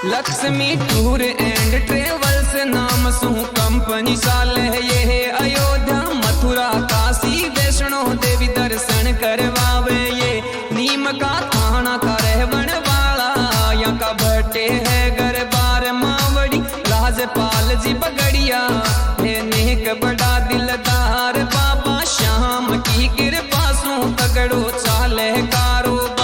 Lakshmi tour and travels नाम सु company साल है ये है अयोध्या मथुरा काशी वैष्णो देवी दर्शन करवावे ये नीम का थाना का रहवन वाला यहाँ का भट्टे है घर बार मावड़ी राजपाल जी बगड़िया है नेक बड़ा दिलदार बाबा श्याम की कृपा सु तगड़ो चाले कारोबार।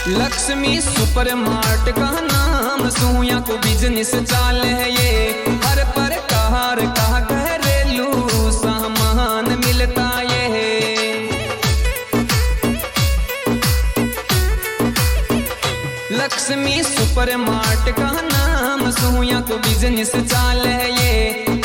लक्ष्मी सुपर मार्ट का नाम सुया को बिजनेस चाल है ये हर प्रकार का घरेलू सामान मिलता ये है। लक्ष्मी सुपर मार्ट का नाम सुया को बिजनेस चाल है ये